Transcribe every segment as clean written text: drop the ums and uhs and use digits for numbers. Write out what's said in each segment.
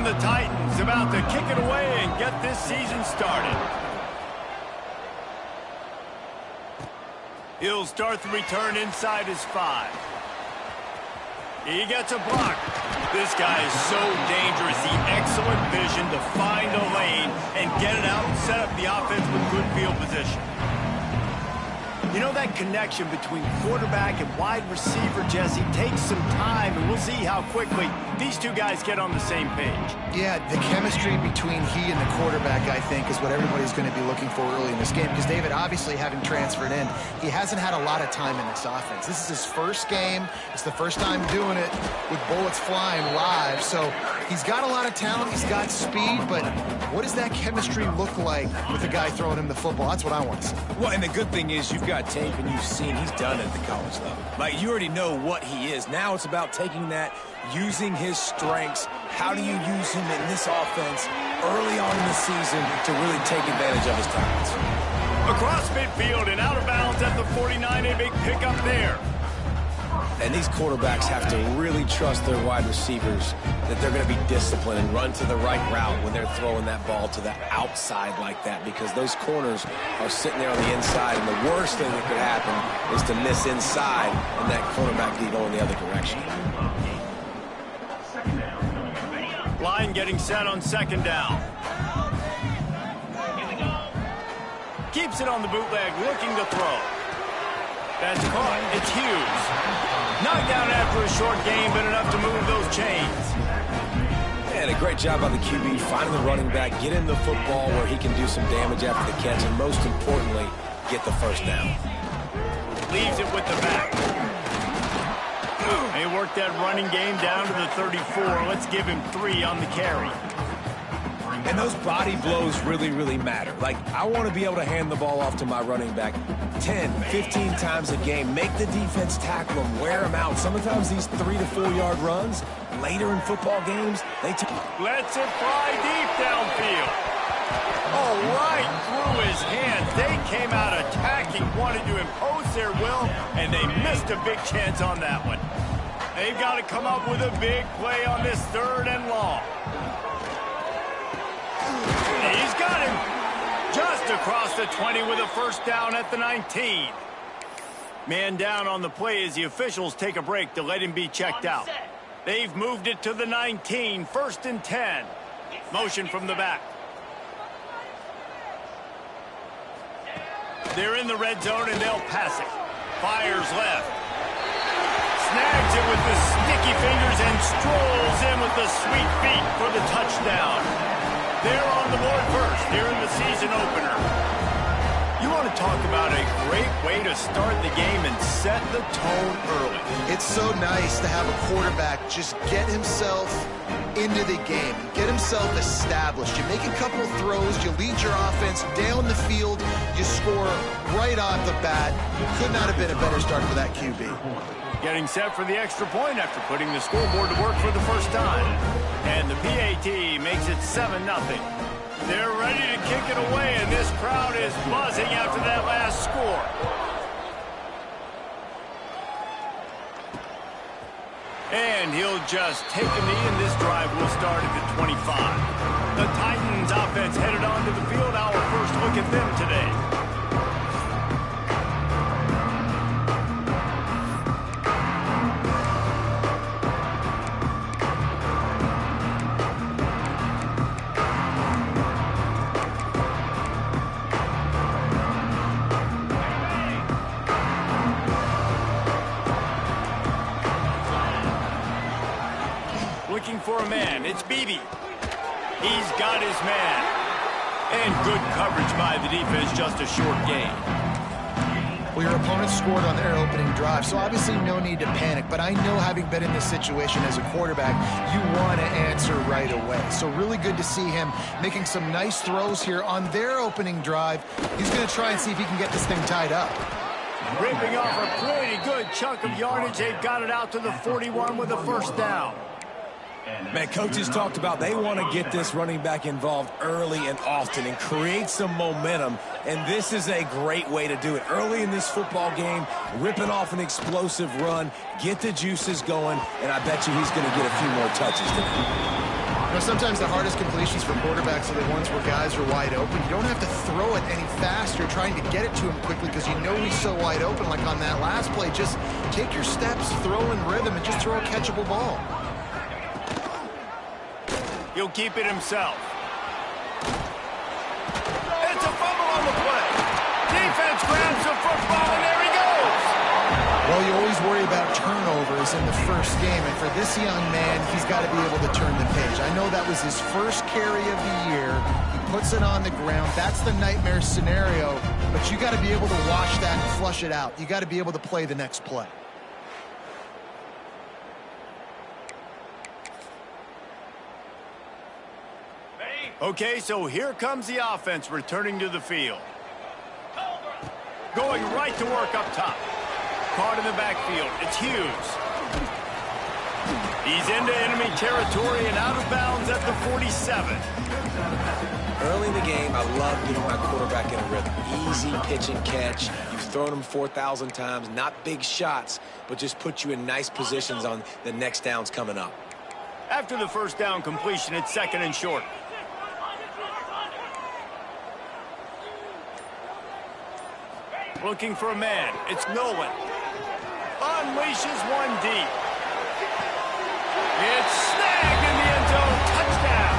And the Titans about to kick it away and get this season started. He'll start the return inside his 5. He gets a block. This guy is so dangerous. The excellent vision to find a lane and get it out and set up the offense with good field position. You know, that connection between quarterback and wide receiver, Jesse, takes some time, and we'll see how quickly these two guys get on the same page. Yeah, the chemistry between he and the quarterback, I think, is what everybody's going to be looking for early in this game. Because David, obviously, having transferred in, he hasn't had a lot of time in this offense. This is his first game. It's the first time doing it with bullets flying live. So he's got a lot of talent. He's got speed. But what does that chemistry look like with the guy throwing him the football? That's what I want to see. Well, and the good thing is you've got tape and you've seen he's done it at the college level. Like, you already know what he is. Now it's about taking that, using his strengths. How do you use him in this offense early on in the season to really take advantage of his talents? Across midfield and out of bounds at the 49, a big pickup there. And these quarterbacks have to really trust their wide receivers that they're going to be disciplined and run to the right route when they're throwing that ball to the outside like that, because those corners are sitting there on the inside, and the worst thing that could happen is to miss inside and that cornerback can go in the other direction. Line getting set on second down. Keeps it on the bootleg, looking to throw. That's caught. It's Hughes. Knocked down after a short game, but enough to move those chains. And a great job by the QB, finding the running back, get him the football where he can do some damage after the catch, and most importantly, get the first down. Leaves it with the back. They work that running game down to the 34. Let's give him 3 on the carry. And those body blows really, really matter. Like, I want to be able to hand the ball off to my running back 10, 15 times a game. Make the defense tackle him, wear him out. Sometimes these 3 to 4 yard runs, later in football games, they take. Lets it fly deep downfield. Oh, right through his hands. They came out attacking, wanted to impose their will, and they missed a big chance on that one. They've got to come up with a big play on this 3rd and long. He's got him just across the 20 with a first down at the 19. Man down on the play as the officials take a break to let him be checked out. They've moved it to the 19, 1st and 10. Motion from the back. They're in the red zone and they'll pass it. Fires left. Snags it with the sticky fingers and strolls in with the sweet feet for the touchdown. They're on the board first here in the season opener. You want to talk about a great way to start the game and set the tone early. It's so nice to have a quarterback just get himself into the game, get himself established. You make a couple of throws, you lead your offense down the field, you score right off the bat. Could not have been a better start for that QB. Getting set for the extra point after putting the scoreboard to work for the first time. And the PAT makes it 7-0. They're ready to kick it away, and this crowd is buzzing after that last score. And he'll just take a knee, and this drive will start at the 25. The Titans offense headed onto the field. Our first look at them today. Looking for a man. It's Beebe. He's got his man. And good coverage by the defense, just a short gain. Well, your opponent scored on their opening drive, so obviously no need to panic. But I know, having been in this situation as a quarterback, you want to answer right away. So really good to see him making some nice throws here on their opening drive. He's going to try and see if he can get this thing tied up. Ripping off a pretty good chunk of yardage. They've got it out to the 41 with a first down. Man, coaches talked about they want to get this running back involved early and often and create some momentum, and this is a great way to do it. Early in this football game, ripping off an explosive run, get the juices going, and I bet you he's going to get a few more touches today. You know, sometimes the hardest completions for quarterbacks are the ones where guys are wide open. You don't have to throw it any faster trying to get it to him quickly because you know he's so wide open. Like on that last play, just take your steps, throw in rhythm, and just throw a catchable ball. He'll keep it himself. It's a fumble on the play. Defense grabs the football, and there he goes. Well, you always worry about turnovers in the first game, and for this young man, he's got to be able to turn the page. I know that was his first carry of the year. He puts it on the ground. That's the nightmare scenario, but you got to be able to wash that and flush it out. You got to be able to play the next play. Okay, so here comes the offense returning to the field. Going right to work up top. Caught in the backfield. It's Hughes. He's into enemy territory and out of bounds at the 47. Early in the game, I love getting my quarterback in a rhythm. Easy pitch and catch. You've thrown him 4,000 times. Not big shots, but just put you in nice positions on the next downs coming up. After the first down completion, it's second and short. Looking for a man. It's Nolan. Unleashes one deep. It's snagged in the end zone. Touchdown.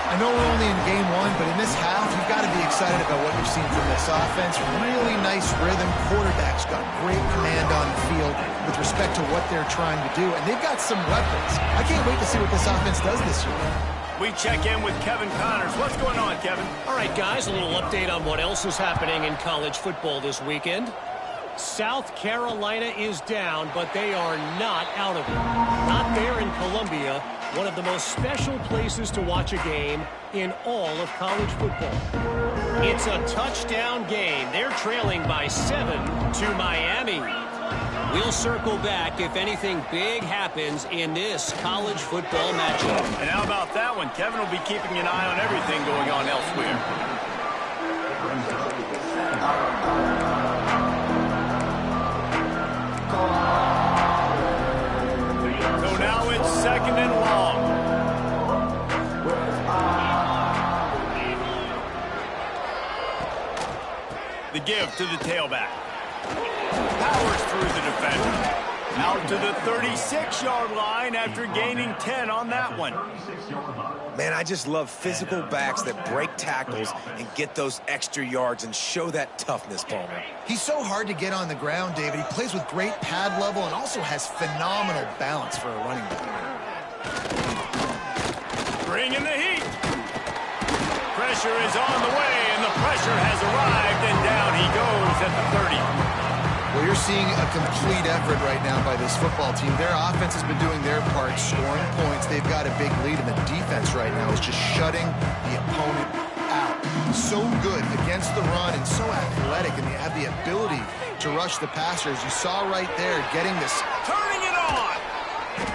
I know we're only in game one, but in this half, you've got to be excited about what you've seen from this offense. Really nice rhythm. Quarterback's got great command on the field with respect to what they're trying to do, and they've got some weapons. I can't wait to see what this offense does this year. We check in with Kevin Connors. What's going on, Kevin? All right, guys, a little update on what else is happening in college football this weekend. South Carolina is down, but they are not out of it. Not there in Columbia, one of the most special places to watch a game in all of college football. It's a touchdown game. They're trailing by 7 to Miami. We'll circle back if anything big happens in this college football matchup. And how about that one? Kevin will be keeping an eye on everything going on elsewhere. So now it's second and long. The give to the tailback. Powers through the defender. Out to the 36-yard line after gaining 10 on that one. Man, I just love physical backs that break tackles and get those extra yards and show that toughness, Palmer. He's so hard to get on the ground, David. He plays with great pad level and also has phenomenal balance for a running back. Bringing the heat. Pressure is on the way, and the pressure has arrived, and down he goes at the 30. Well, you're seeing a complete effort right now by this football team. Their offense has been doing their part, scoring points. They've got a big lead, and the defense right now is just shutting the opponent out. So good against the run and so athletic, and they have the ability to rush the passer, as you saw right there, getting this. Turning it on!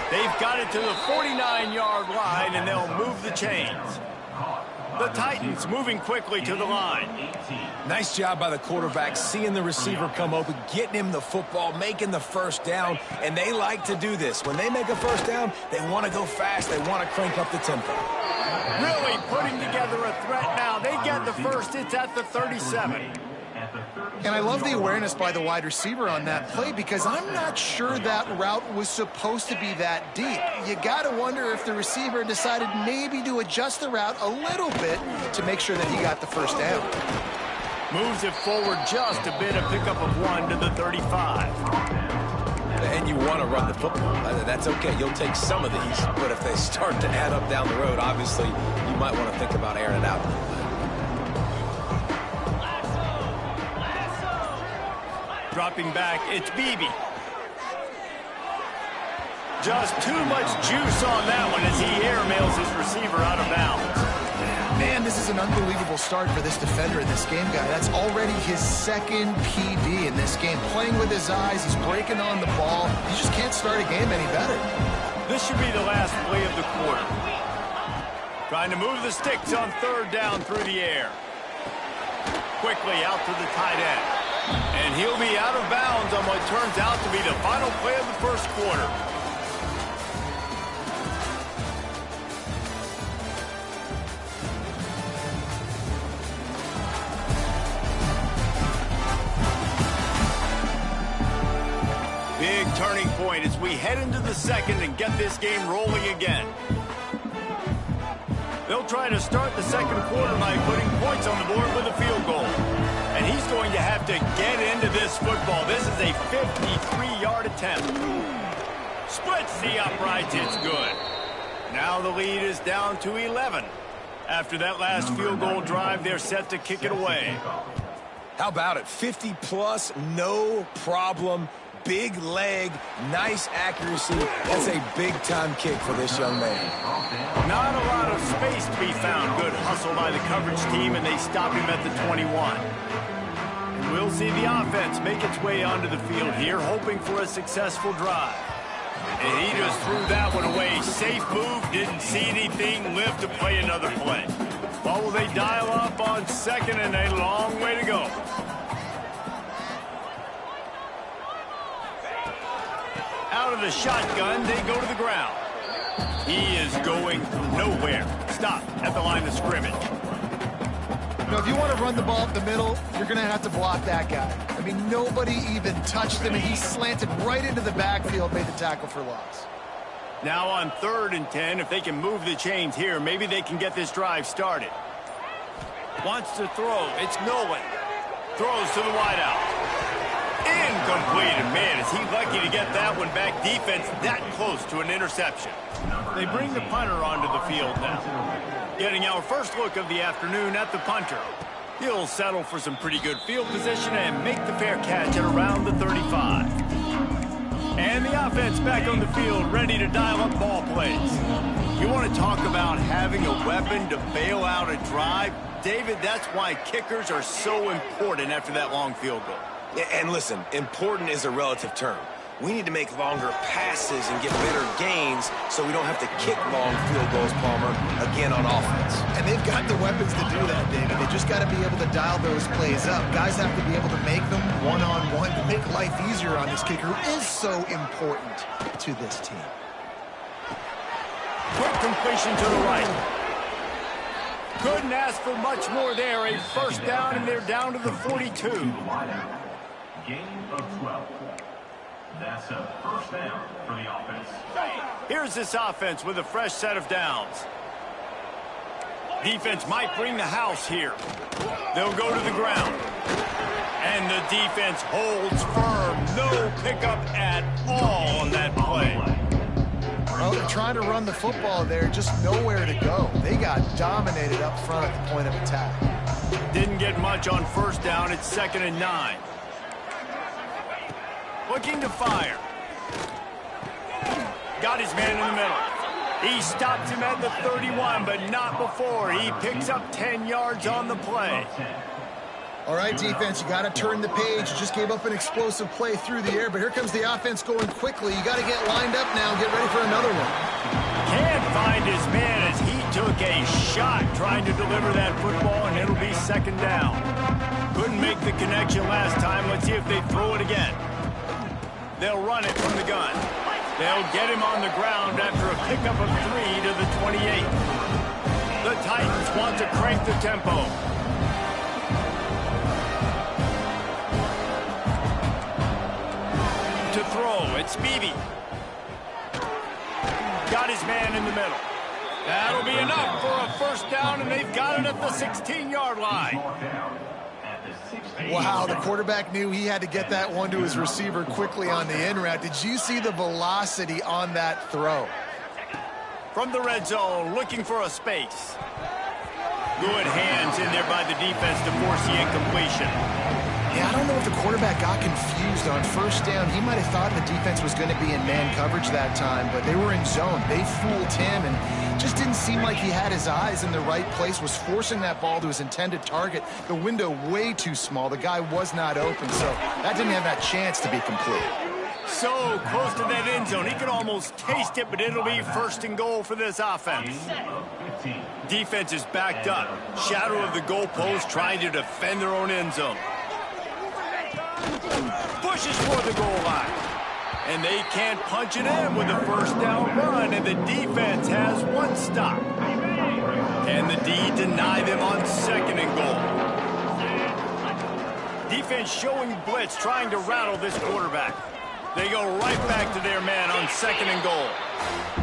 They've got it to the 49-yard line, and they'll move the chains. The Titans moving quickly to the line. Nice job by the quarterback, seeing the receiver come open, getting him the football, making the first down, and they like to do this. When they make a first down, they want to go fast. They want to crank up the tempo. Really putting together a threat now. They get the first. It's at the 37. And I love the awareness by the wide receiver on that play, because I'm not sure that route was supposed to be that deep. You got to wonder if the receiver decided maybe to adjust the route a little bit to make sure that he got the first down. Moves it forward just a bit, a pickup of 1 to the 35. And you want to run the football. That's okay. You'll take some of these, but if they start to add up down the road, obviously you might want to think about airing it out. Dropping back, it's Beebe. Just too much juice on that one as he airmails his receiver out of bounds. Man, this is an unbelievable start for this defender in this game, guy. That's already his second PD in this game. Playing with his eyes, he's breaking on the ball. You just can't start a game any better. This should be the last play of the quarter. Trying to move the sticks on third down through the air. Quickly out to the tight end. And he'll be out of bounds on what turns out to be the final play of the first quarter. turning point as we head into the second and get this game rolling again. They'll try to start the second quarter by putting points on the board with a field goal. And he's going to have to get into this football. This is a 53-yard attempt. Splits the uprights. It's good. Now the lead is down to 11. After that last field goal drive, they're set to kick it away. How about it? 50-plus, no problem. Big leg, nice accuracy. That's a big-time kick for this young man. Not a lot of space to be found. Good hustle by the coverage team, and they stop him at the 21. And we'll see the offense make its way onto the field here, hoping for a successful drive. And he just threw that one away. Safe move, didn't see anything, lived to play another play. What will they dial up on second, and a long way to go. Out of the shotgun, they go to the ground. He is going nowhere. Stop at the line of scrimmage. You know, if you want to run the ball up the middle, you're going to have to block that guy. I mean, nobody even touched him, and he slanted right into the backfield, made the tackle for loss. Now on 3rd and 10, if they can move the chains here, maybe they can get this drive started. Wants to throw. It's Nolan. Throws to the wideout. Incomplete. And man, is he lucky to get that one back. Defense that close to an interception. They bring the punter onto the field now. Getting our first look of the afternoon at the punter. He'll settle for some pretty good field position and make the fair catch at around the 35. And the offense back on the field, ready to dial up ball plays. You want to talk about having a weapon to bail out a drive? David, that's why kickers are so important after that long field goal. And listen, important is a relative term. We need to make longer passes and get better gains so we don't have to kick long field goals, Palmer, again on offense. And they've got the weapons to do that, David. They just got to be able to dial those plays up. Guys have to be able to make them one-on-one to make life easier on this kicker, who is so important to this team. Quick completion to the right. Couldn't ask for much more there. A first down, and they're down to the 42. Gain of 12. That's a first down for the offense. Here's this offense with a fresh set of downs. Defense might bring the house here. They'll go to the ground. And the defense holds firm. No pickup at all on that play. Well, they're trying to run the football there, just nowhere to go. They got dominated up front at the point of attack. Didn't get much on first down. It's 2nd and 9. Looking to fire. Got his man in the middle. He stopped him at the 31, but not before. He picks up 10 yards on the play. All right, defense, you got to turn the page. You just gave up an explosive play through the air, but here comes the offense going quickly. You got to get lined up now and get ready for another one. Can't find his man as he took a shot trying to deliver that football, and it'll be 2nd down. Couldn't make the connection last time. Let's see if they throw it again. They'll run it from the gun. They'll get him on the ground after a pickup of 3 to the 28. The Titans want to crank the tempo. To throw, it's Beebe. Got his man in the middle. That'll be enough for a first down, and they've got it at the 16-yard line. Wow, the quarterback knew he had to get that one to his receiver quickly on the in route. Did you see the velocity on that throw? From the red zone, looking for a space. Good hands in there by the defense to force the incompletion. Yeah, I don't know if the quarterback got confused on first down. He might have thought the defense was going to be in man coverage that time, but they were in zone. They fooled him, and just didn't seem like he had his eyes in the right place, was forcing that ball to his intended target. The window way too small. The guy was not open, so that didn't have that chance to be complete. So close to that end zone. He could almost taste it, but it'll be 1st and goal for this offense. Defense is backed up. Shadow of the goalpost, trying to defend their own end zone. Pushes for the goal line. And they can't punch it in with a first down run, and the defense has one stop. Can the D deny them on 2nd and goal? Defense showing blitz, trying to rattle this quarterback. They go right back to their man on 2nd and goal.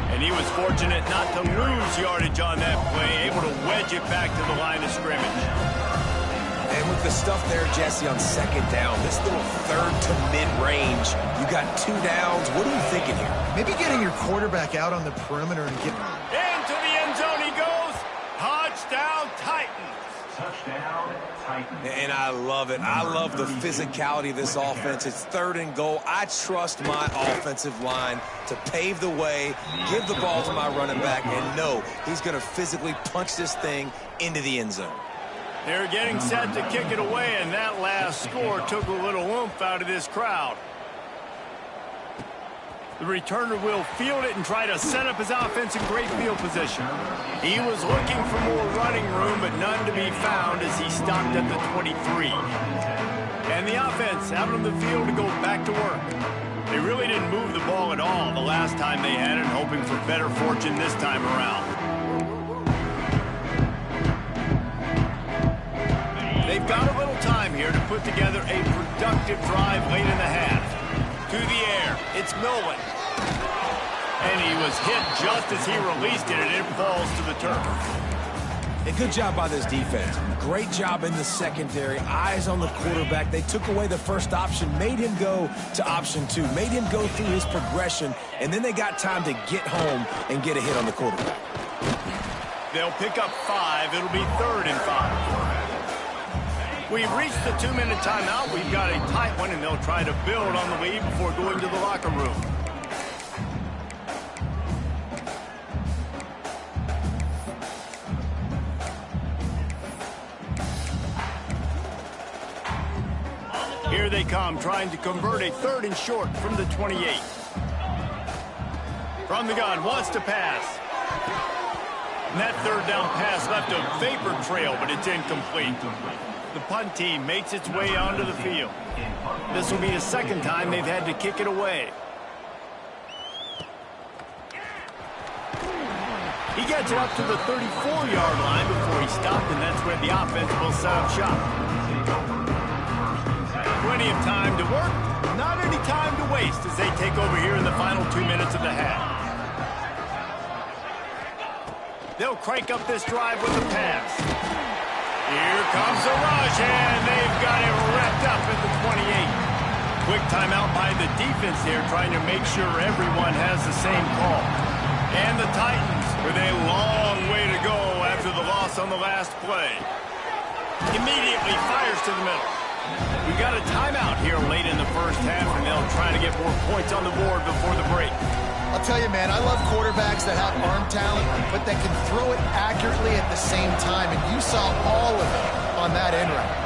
And he was fortunate not to lose yardage on that play, able to wedge it back to the line of scrimmage. And with the stuff there, Jesse, on 2nd down, this little 3rd to mid-range, you got 2 downs. What are you thinking here? Maybe getting your quarterback out on the perimeter and getting... Into the end zone he goes. Touchdown, Titans. Touchdown, Titans. And I love it. I love the physicality of this offense. It's 3rd and goal. I trust my offensive line to pave the way, give the ball to my running back, and know he's going to physically punch this thing into the end zone. They're getting set to kick it away, and that last score took a little oomph out of this crowd. The returner will field it and try to set up his offense in great field position. He was looking for more running room, but none to be found as he stopped at the 23. And the offense out on the field to go back to work. They really didn't move the ball at all the last time they had it, hoping for better fortune this time around. They've got a little time here to put together a productive drive late in the half. To the air, it's Nolan. And he was hit just as he released it, and it falls to the turf. A good job by this defense. Great job in the secondary. Eyes on the quarterback. They took away the first option, made him go to option 2, made him go through his progression, and then they got time to get home and get a hit on the quarterback. They'll pick up 5. It'll be 3rd and 5. We've reached the 2-minute timeout. We've got a tight one, and they'll try to build on the lead before going to the locker room. Here they come, trying to convert a 3rd and short from the 28. From the gun, wants to pass. And that 3rd down pass left a vapor trail, but it's incomplete. The punt team makes its way onto the field. This will be the 2nd time they've had to kick it away. He gets it up to the 34-yard line before he stopped, and that's where the offense will set up shop. Plenty of time to work, not any time to waste as they take over here in the final 2 minutes of the half. They'll crank up this drive with a pass. Here comes the rush, and they've got it wrapped up at the 28. Quick timeout by the defense here, trying to make sure everyone has the same call. And the Titans with a long way to go after the loss on the last play. Immediately fires to the middle. We've got a timeout here late in the first half, and they'll try to get more points on the board before the break. I'll tell you, man, I love quarterbacks that have arm talent, but that can throw it accurately at the same time, and you saw all of it on that end route.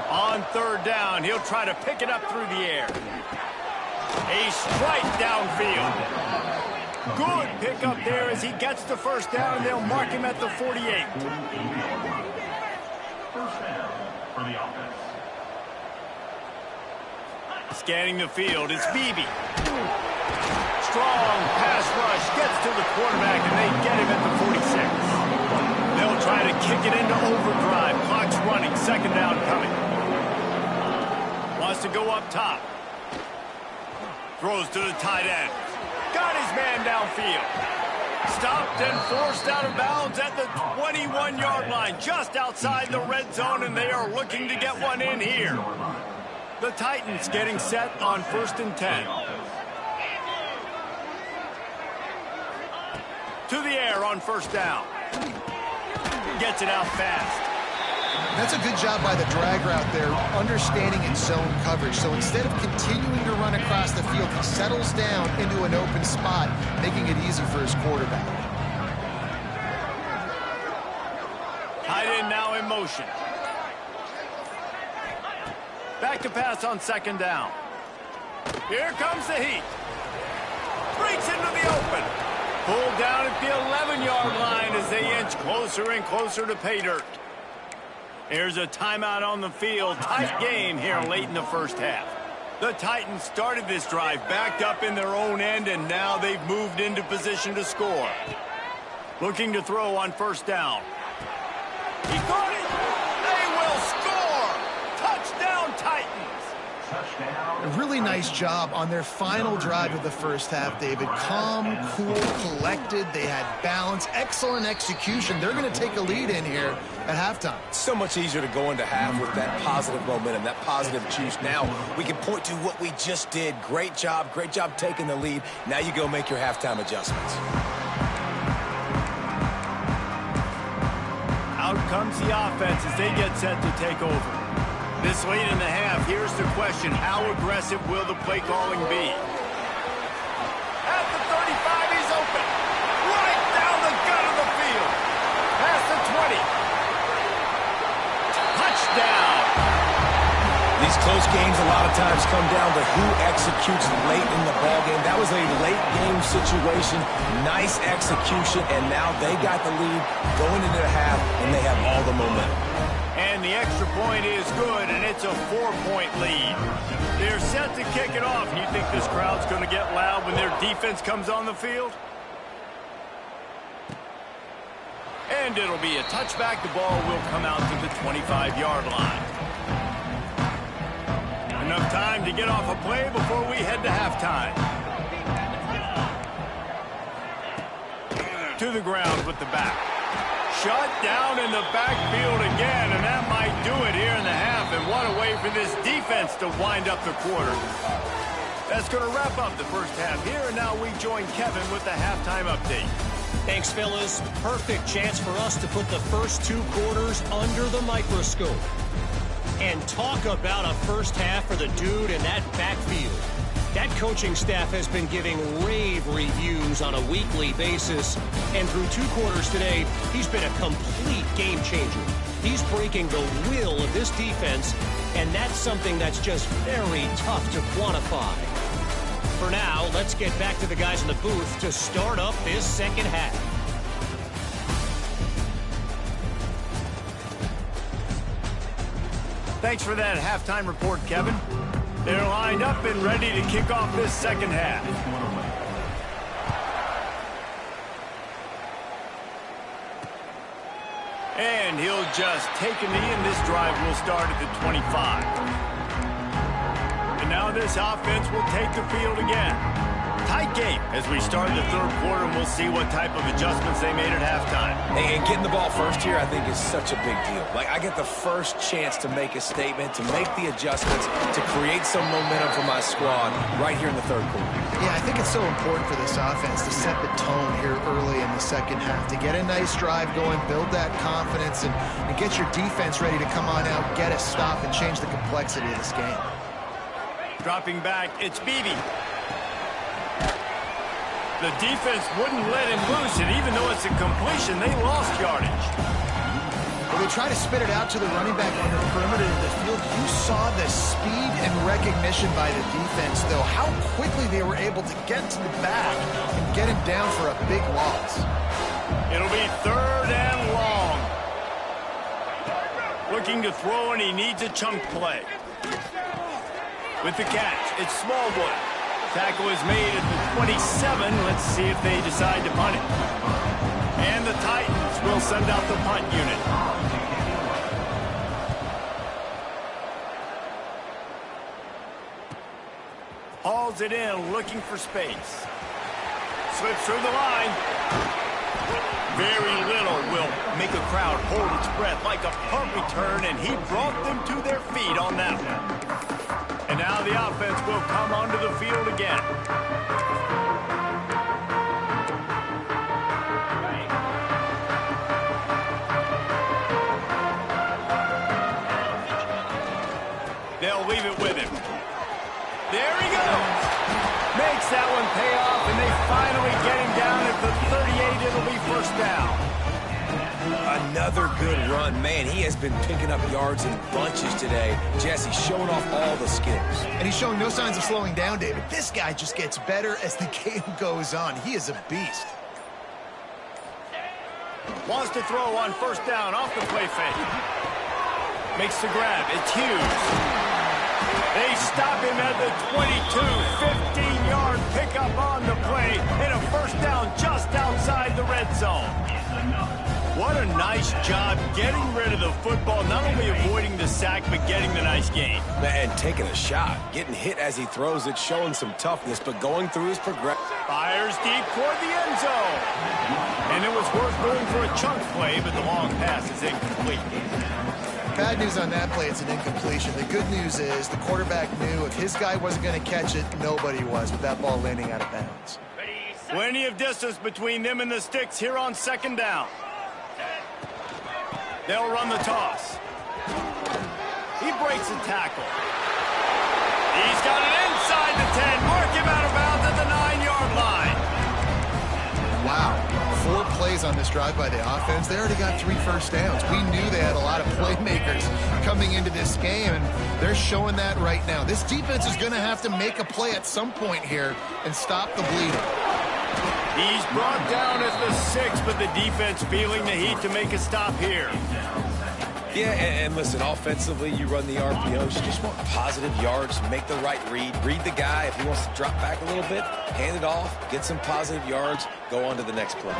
On 3rd down, he'll try to pick it up through the air. A strike downfield. Good pickup there as he gets the 1st down, and they'll mark him at the 48. First down for the offense. Scanning the field, it's Beebe. Strong pass rush, gets to the quarterback, and they get him at the 46. They'll try to kick it into overdrive. Clock's running, 2nd down coming. Wants to go up top. Throws to the tight end. Got his man downfield. Stopped and forced out of bounds at the 21-yard line, just outside the red zone, and they are looking to get one in here. The Titans getting set on 1st and 10. To the air on 1st down. Gets it out fast. That's a good job by the drag route there, understanding its zone coverage. So instead of continuing to run across the field, he settles down into an open spot, making it easy for his quarterback. Tight end now in motion. Back to pass on 2nd down. Here comes the heat. Breaks into the open. Pulled down at the 11-yard line as they inch closer and closer to pay dirt. Here's a timeout on the field. Tight game here late in the first half. The Titans started this drive backed up in their own end, and now they've moved into position to score. Looking to throw on 1st down. He got it. They will score. Touchdown, Titans. really nice job on their final drive of the first half, David. Calm, cool, collected. They had balance, excellent execution. They're going to take a lead in here at halftime. It's so much easier to go into half with that positive momentum, that positive juice. Now we can point to what we just did. Great job taking the lead. Now you go make your halftime adjustments. Out comes the offense as they get set to take over. This late in the half, here's the question: how aggressive will the play calling be? At the 35, he's open. Right down the gut of the field. Past the 20. Touchdown. These close games a lot of times come down to who executes late in the ballgame. That was a late game situation. Nice execution, and now they got the lead going into the half, and they have all the momentum. And the extra point is good, and it's a 4-point lead. They're set to kick it off. And you think this crowd's going to get loud when their defense comes on the field? And it'll be a touchback. The ball will come out to the 25-yard line. Enough time to get off a play before we head to halftime. To the ground with the back. Shut down in the backfield again, and that might do it here in the half. And what a way for this defense to wind up the quarter. That's going to wrap up the first half here, and now we join Kevin with the halftime update. Thanks, fellas. Perfect chance for us to put the first 2 quarters under the microscope. And talk about a first half for the dude in that backfield. That coaching staff has been giving rave reviews on a weekly basis. And through 2 quarters today, he's been a complete game changer. He's breaking the will of this defense, and that's something that's just very tough to quantify. For now, let's get back to the guys in the booth to start up this second half. Thanks for that halftime report, Kevin. They're lined up and ready to kick off this second half. And he'll just take a knee, and this drive will start at the 25. And now this offense will take the field again. Tight game as we start the third quarter, and we'll see what type of adjustments they made at halftime. And getting the ball first here, I think, is such a big deal. Like, I get the first chance to make a statement, to make the adjustments, to create some momentum for my squad right here in the third quarter. Yeah, I think it's so important for this offense to set the tone here early in the second half, to get a nice drive going, build that confidence, and get your defense ready to come on out, get a stop, and change the complexity of this game. Dropping back, it's Beebe. The defense wouldn't let him loose, and even though it's a completion, they lost yardage. Well, they try to spit it out to the running back on the perimeter of the field. You saw the speed and recognition by the defense, though, how quickly they were able to get to the back and get him down for a big loss. It'll be 3rd and long. Looking to throw, and he needs a chunk play. With the catch, it's Smallwood. Tackle is made at the 27. Let's see if they decide to punt it. And the Titans will send out the punt unit. Hauls it in, looking for space. Slips through the line. Very little will make a crowd hold its breath like a punt return, and he brought them to their feet on that one. And now the offense will come onto the field again. They'll leave it with him. There he goes. Makes that one pay off, and they finally get him down at the 38. It'll be first down. Another good run. Man, he has been picking up yards in bunches today. Jesse showing off all the skills. And he's showing no signs of slowing down, David. This guy just gets better as the game goes on. He is a beast. Wants to throw on first down off the play fake. Makes the grab. It's Hughes. They stop him at the 22. 15-yard pickup on the play, and a first down just outside the red zone. What a nice job getting rid of the football, not only avoiding the sack, but getting the nice gain. And taking a shot, getting hit as he throws it, showing some toughness, but going through his progression. Fires deep toward the end zone. And it was worth going for a chunk play, but the long pass is incomplete. Bad news on that play, it's an incompletion. The good news is the quarterback knew if his guy wasn't going to catch it, nobody was with that ball landing out of bounds. Plenty of distance between them and the sticks here on second down. They'll run the toss. He breaks a tackle. He's got it inside the 10. Mark him out of bounds at the 9-yard line. Wow. 4 plays on this drive by the offense. They already got 3 first downs. We knew they had a lot of playmakers coming into this game, and they're showing that right now. This defense is going to have to make a play at some point here and stop the bleeding. He's brought down at the 6, but the defense feeling the heat to make a stop here. Yeah, and listen, offensively, you run the RPOs. You just want positive yards, make the right read the guy. If he wants to drop back a little bit, hand it off, get some positive yards, go on to the next play.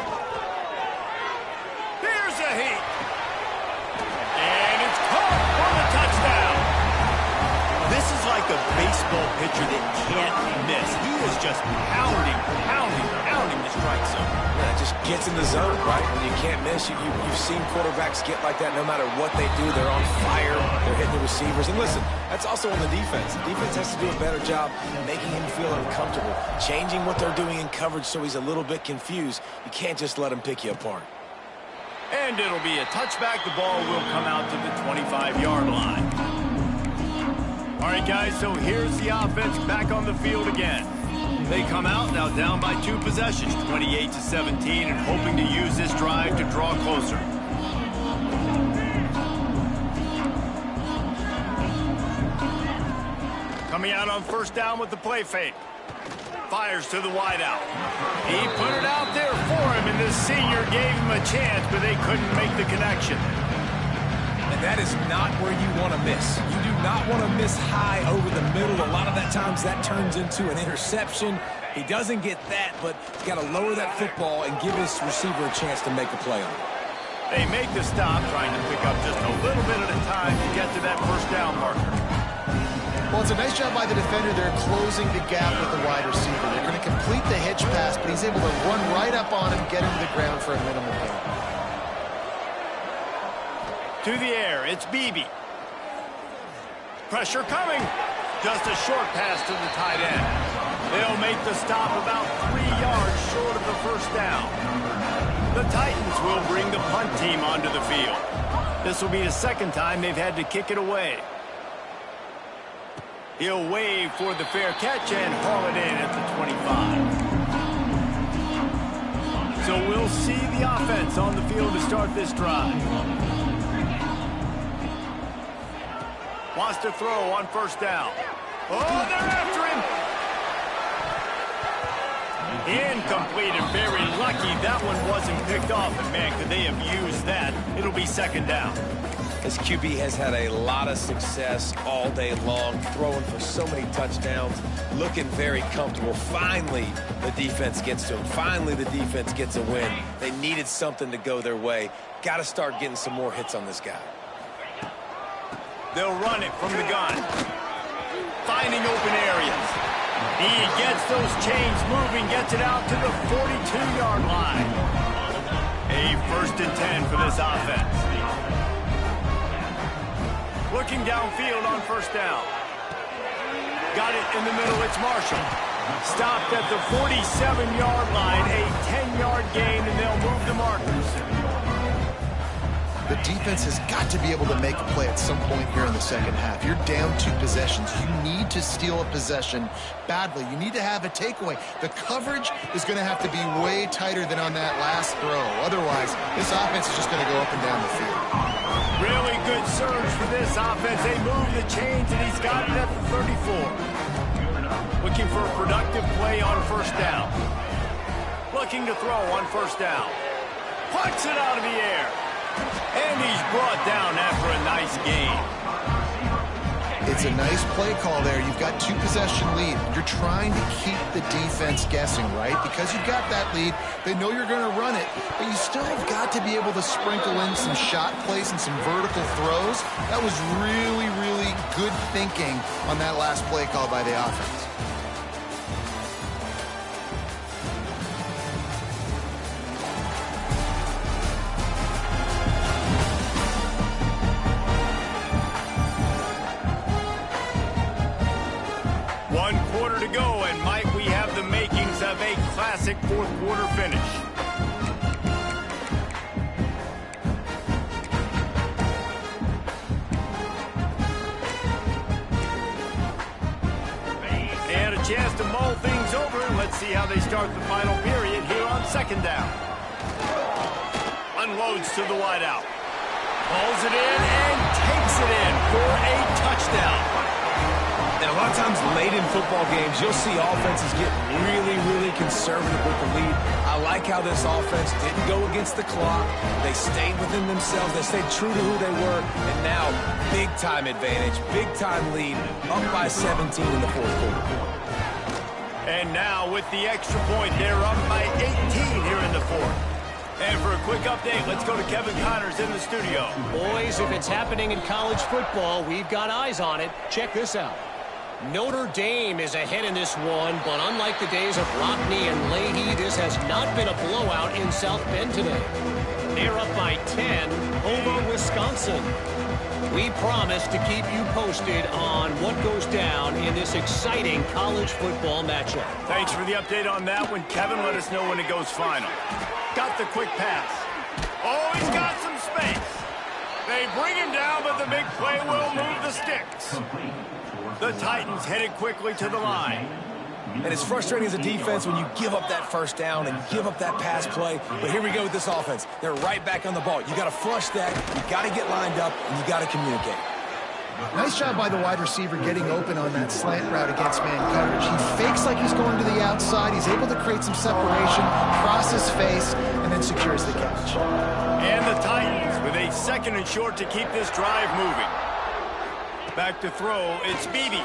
Here's a heat. And it's caught for the touchdown. This is like a baseball pitcher that can't miss. He is just pounding the strike zone. Yeah, it just gets in the zone, right? When you can't miss, you've seen quarterbacks get like that no matter what they do. They're on fire. They're hitting the receivers. And listen, that's also on the defense. The defense has to do a better job making him feel uncomfortable, changing what they're doing in coverage so he's a little bit confused. You can't just let him pick you apart. And it'll be a touchback. The ball will come out to the 25-yard line. All right, guys, so here's the offense back on the field again. They come out now down by 2 possessions, 28-17, and hoping to use this drive to draw closer. Coming out on first down with the play fake. Fires to the wideout. He put it out there for him, and this senior gave him a chance, but they couldn't make the connection. And that is not where you want to miss. You do not want to miss high over the middle. A lot of that times that turns into an interception. He doesn't get that, but he's got to lower that football and give his receiver a chance to make a play on it. They make the stop, trying to pick up just a little bit at a time to get to that first down marker. Well, it's a nice job by the defender. They're closing the gap with the wide receiver. They're going to complete the hitch pass, but he's able to run right up on him, get him to the ground for a minimal gain. To the air, it's Beebe. Pressure coming. Just a short pass to the tight end. They'll make the stop about 3 yards short of the first down. The Titans will bring the punt team onto the field. This will be the second time they've had to kick it away. He'll wave for the fair catch and haul it in at the 25. So we'll see the offense on the field to start this drive. Wants to throw on first down. Oh, they're after him. Incomplete and very lucky that one wasn't picked off. And man, could they have used that? It'll be second down. This QB has had a lot of success all day long, throwing for so many touchdowns, looking very comfortable. Finally, the defense gets to him. Finally, the defense gets a win. They needed something to go their way. Got to start getting some more hits on this guy. They'll run it from the gun. Finding open areas. He gets those chains moving, gets it out to the 42-yard line. A 1st and 10 for this offense. Looking downfield on first down. Got it in the middle, it's Marshall. Stopped at the 47-yard line, a 10-yard gain, and they'll move the markers. The defense has got to be able to make a play at some point here in the second half. You're down 2 possessions. You need to steal a possession badly. You need to have a takeaway. The coverage is going to have to be way tighter than on that last throw. Otherwise, this offense is just going to go up and down the field. Really good surge for this offense. They move the chains, and he's got it at the 34. Looking for a productive play on first down. Looking to throw on first down. Pucks it out of the air. And he's brought down after a nice gain. It's a nice play call there. You've got 2-possession lead. You're trying to keep the defense guessing, right? Because you've got that lead, they know you're going to run it, but you still have got to be able to sprinkle in some shot plays and some vertical throws. That was really, really good thinking on that last play call by the offense. One quarter to go, and might we have the makings of a classic fourth quarter finish. And a chance to mull things over. Let's see how they start the final period here on second down. Unloads to the wideout. Pulls it in and takes it in for a touchdown. And a lot of times late in football games, you'll see offenses get really, really conservative with the lead. I like how this offense didn't go against the clock. They stayed within themselves. They stayed true to who they were. And now, big-time advantage, big-time lead, up by 17 in the fourth quarter. And now with the extra point, they're up by 18 here in the fourth. And for a quick update, let's go to Kevin Connors in the studio. Boys, if it's happening in college football, we've got eyes on it. Check this out. Notre Dame is ahead in this one, but unlike the days of Rockney and Leahy, this has not been a blowout in South Bend today. They're up by 10 over Wisconsin. We promise to keep you posted on what goes down in this exciting college football matchup. Thanks for the update on that one, Kevin. Let us know when it goes final. Got the quick pass. Oh, he's got some space. They bring him down, but the big play will move the sticks. The Titans headed quickly to the line. And it's frustrating as a defense when you give up that first down and give up that pass play. But here we go with this offense. They're right back on the ball. You got to flush that. You got to get lined up, and you got to communicate. Nice job by the wide receiver getting open on that slant route against man coverage. He fakes like he's going to the outside. He's able to create some separation, cross his face, and then secures the catch. And the Titans with a second and short to keep this drive moving. Back to throw, it's Beebe.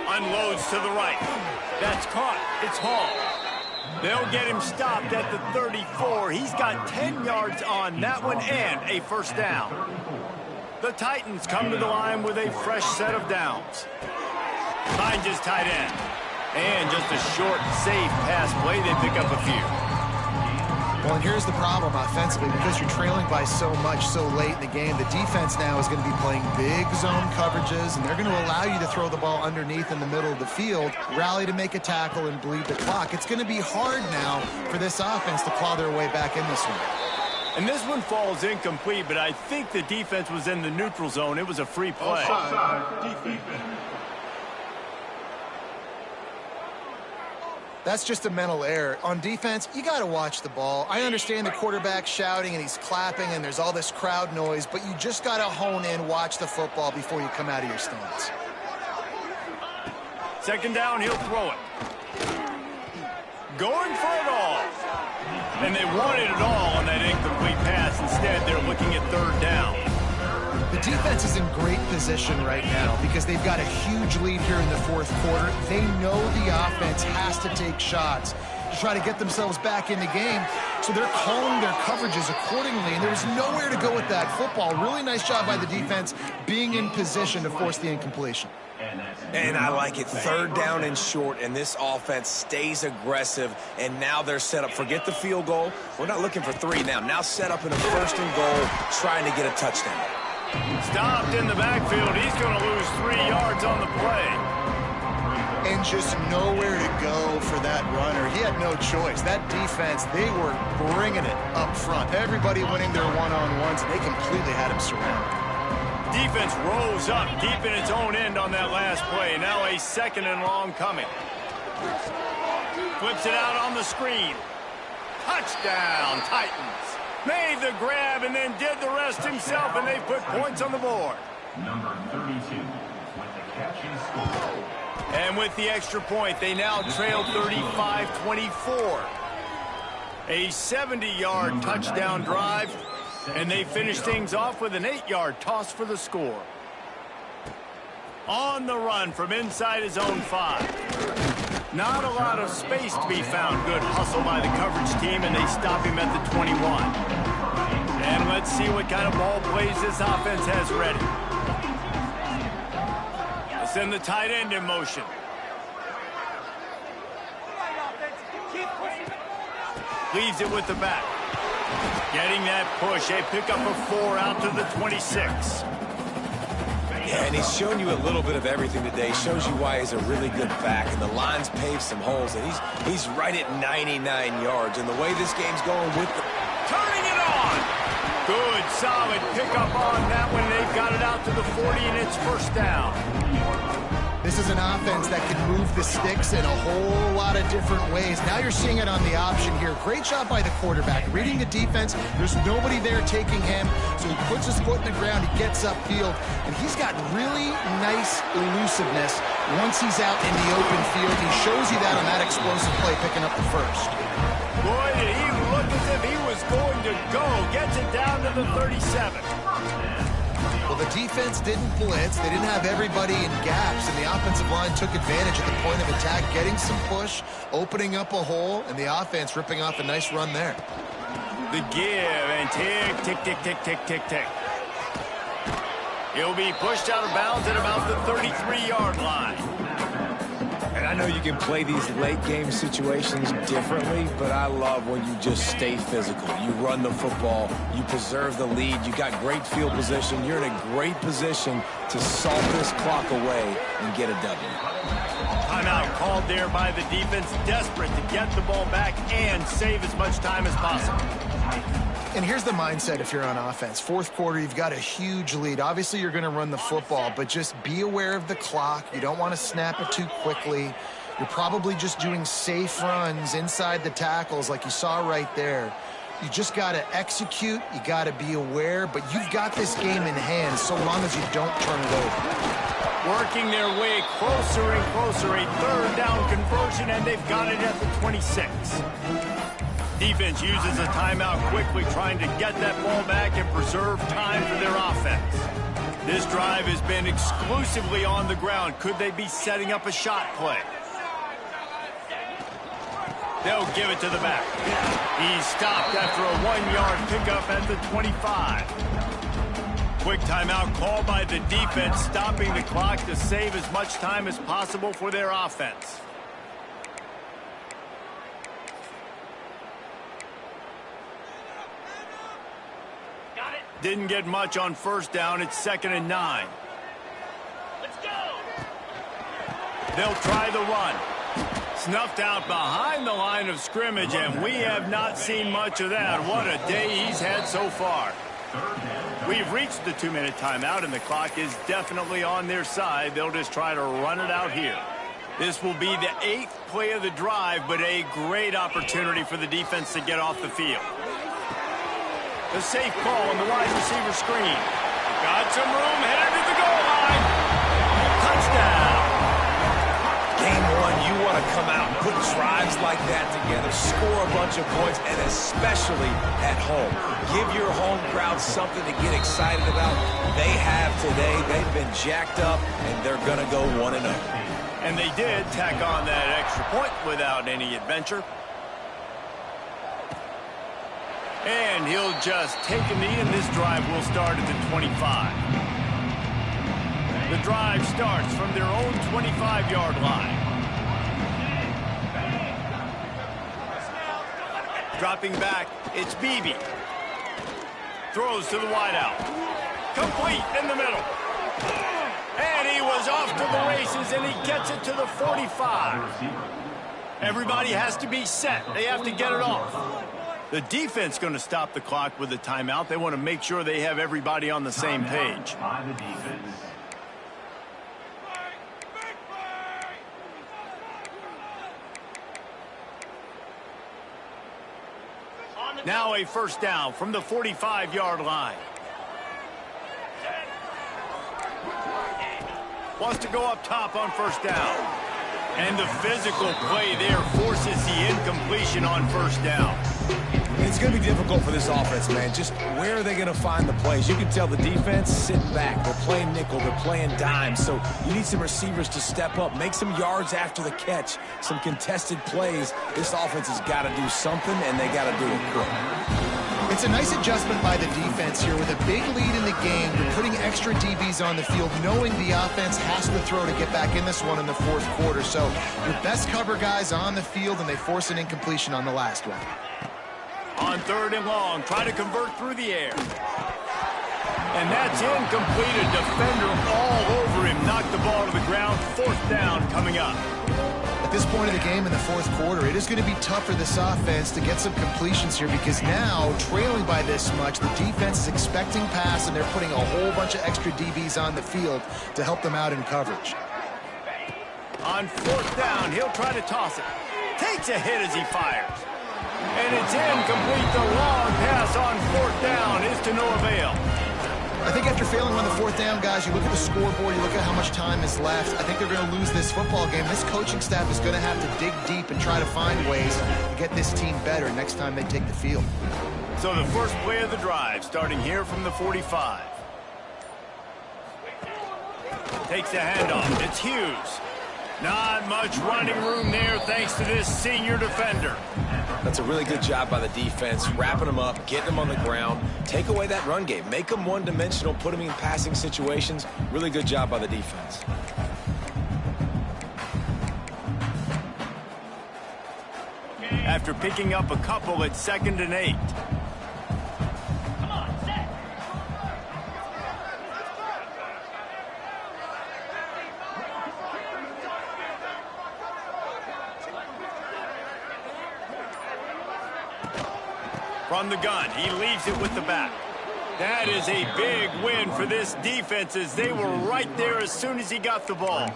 Unloads to the right. That's caught. It's Hall. They'll get him stopped at the 34. He's got 10 yards on that one and a first down. The Titans come to the line with a fresh set of downs. Finds his tight end. And just a short, safe pass play. They pick up a few. Well, and here's the problem offensively. Because you're trailing by so much so late in the game, the defense now is going to be playing big zone coverages, and they're going to allow you to throw the ball underneath in the middle of the field, rally to make a tackle, and bleed the clock. It's going to be hard now for this offense to claw their way back in this one. And this one falls incomplete, but I think the defense was in the neutral zone. It was a free play. That's just a mental error. On defense, you got to watch the ball. I understand the quarterback shouting and he's clapping and there's all this crowd noise, but you just got to hone in, watch the football before you come out of your stance. Second down, he'll throw it. Going for it all. And they wanted it all on that incomplete pass. Instead, they're looking at third down. The defense is in great position right now because they've got a huge lead here in the fourth quarter. They know the offense has to take shots to try to get themselves back in the game, so they're calling their coverages accordingly, and there's nowhere to go with that football. Really nice job by the defense being in position to force the incompletion. And I like it. Third down and short, and this offense stays aggressive, and now they're set up. Forget the field goal. We're not looking for three now. Now set up in a first and goal, trying to get a touchdown. Stopped in the backfield. He's going to lose 3 yards on the play. And just nowhere to go for that runner. He had no choice. That defense, they were bringing it up front. Everybody winning their one-on-ones, and they completely had him surrounded. Defense rose up deep in its own end on that last play. Now a second and long coming. Flips it out on the screen. Touchdown, Titans. Made the grab and then did the rest himself, and they put points on the board. Number 32 with the catch and score. And with the extra point, they now trail 35-24. A 70-yard touchdown drive, and they finish things off with an 8-yard toss for the score. On the run from inside his own 5. Not a lot of space to be found. Good hustle by the coverage team, and they stop him at the 21. And let's see what kind of ball plays this offense has ready. Let's send the tight end in motion. Leaves it with the back. Getting that push. A pickup of 4 out to the 26. Yeah, and he's shown you a little bit of everything today. Shows you why he's a really good back, and the line's paved some holes, and he's right at 99 yards. And the way this game's going with the... Turning it on! Good, solid pickup on that one. They've got it out to the 40, and it's first down. This is an offense that can move the sticks in a whole lot of different ways. Now you're seeing it on the option here. Great job by the quarterback. Reading the defense, there's nobody there taking him, so he puts his foot in the ground, he gets upfield, and he's got really nice elusiveness once he's out in the open field. He shows you that on that explosive play, picking up the first. Boy, did he look as if he was going to go. Gets it down to the 37. Well, the defense didn't blitz. They didn't have everybody in gaps, and the offensive line took advantage at the point of attack, getting some push, opening up a hole, and the offense ripping off a nice run there. The give, and tick, tick, tick, tick, tick, tick, tick. He'll be pushed out of bounds at about the 33-yard line. And I know you can play these late-game situations differently, but I love when you just stay physical. You run the football, you preserve the lead, you got great field position, you're in a great position to salt this clock away and get a W. Timeout called there by the defense, desperate to get the ball back and save as much time as possible. And here's the mindset if you're on offense. Fourth quarter, you've got a huge lead. Obviously, you're going to run the football, but just be aware of the clock. You don't want to snap it too quickly. You're probably just doing safe runs inside the tackles like you saw right there. You just got to execute. You got to be aware, but you've got this game in hand so long as you don't turn it over. Working their way closer and closer. A third down conversion, and they've got it at the 26. Defense uses a timeout quickly, trying to get that ball back and preserve time for their offense. This drive has been exclusively on the ground. Could they be setting up a shot play? They'll give it to the back. He's stopped after a 1-yard pickup at the 25. Quick timeout called by the defense, stopping the clock to save as much time as possible for their offense. Didn't get much on first down. It's 2nd and 9. Let's go. They'll try the run. Snuffed out behind the line of scrimmage, and we have not seen much of that. What a day he's had so far. We've reached the 2-minute timeout, and the clock is definitely on their side. They'll just try to run it out here. This will be the 8th play of the drive, but a great opportunity for the defense to get off the field. The safe call on the wide receiver screen. Got some room, headed to the goal line. Touchdown. Game one, you want to come out and put drives like that together, score a bunch of points, and especially at home. Give your home crowd something to get excited about. They have today. They've been jacked up, and they're going to go 1-0. And they did tack on that extra point without any adventure. And he'll just take a knee, and this drive will start at the 25. The drive starts from their own 25-yard line. Dropping back, it's Beebe. Throws to the wideout. Complete in the middle. And he was off to the races, and he gets it to the 45. Everybody has to be set. They have to get it off. The defense going to stop the clock with a timeout. They want to make sure they have everybody on the same page. Now a first down from the 45-yard line. Wants to go up top on first down. And the physical play there forces the incompletion on first down. It's going to be difficult for this offense, man. Just where are they going to find the plays? You can tell the defense sitting back. They're playing nickel. They're playing dime. So you need some receivers to step up, make some yards after the catch, some contested plays. This offense has got to do something, and they got to do it quick. It's a nice adjustment by the defense here. With a big lead in the game, you're putting extra DBs on the field, knowing the offense has to throw to get back in this one in the fourth quarter. So your best cover guys on the field, and they force an incompletion on the last one. On 3rd and long, try to convert through the air. And that's incomplete. A defender all over him. Knocked the ball to the ground. 4th down coming up. At this point of the game in the fourth quarter, it is going to be tough for this offense to get some completions here, because now, trailing by this much, the defense is expecting pass, and they're putting a whole bunch of extra DBs on the field to help them out in coverage. On 4th down, he'll try to toss it. Takes a hit as he fires. And it's incomplete. The long pass on 4th down is to no avail. I think after failing on the 4th down, guys, you look at the scoreboard, you look at how much time is left. I think they're going to lose this football game. This coaching staff is going to have to dig deep and try to find ways to get this team better next time they take the field. So the first play of the drive, starting here from the 45. Takes the handoff. It's Hughes. Not much running room there thanks to this senior defender. That's a really good job by the defense, wrapping them up, getting them on the ground. Take away that run game. Make them one-dimensional, put them in passing situations. Really good job by the defense. After picking up a couple, it's 2nd and 8. From the gun, he leaves it with the back. That is a big win for this defense, as they were right there as soon as he got the ball.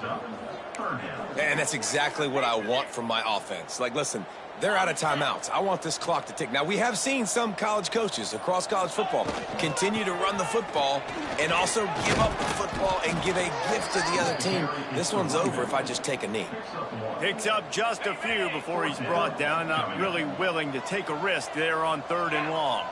And that's exactly what I want from my offense. Like, listen, they're out of timeouts. I want this clock to tick. Now, we have seen some college coaches across college football continue to run the football and also give up the football and give a gift to the other team. This one's over if I just take a knee. Picks up just a few before he's brought down. Not really willing to take a risk there on 3rd and long.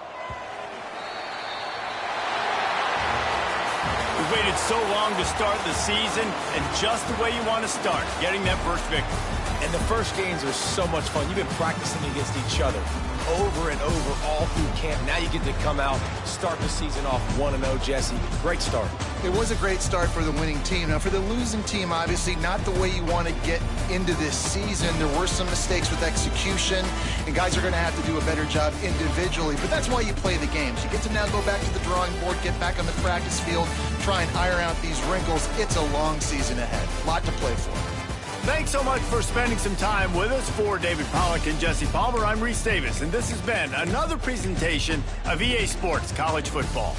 We've waited so long to start the season, and just the way you want to start, getting that first victory. And the first games are so much fun. You've been practicing against each other over and over all through camp. Now you get to come out, start the season off 1-0, Jesse. Great start. It was a great start for the winning team. Now, for the losing team, obviously not the way you want to get into this season. There were some mistakes with execution, and guys are going to have to do a better job individually. But that's why you play the games. You get to now go back to the drawing board, get back on the practice field, try and iron out these wrinkles. It's a long season ahead. A lot to play for. Thanks so much for spending some time with us. For David Pollack and Jesse Palmer, I'm Reese Davis, and this has been another presentation of EA Sports College Football.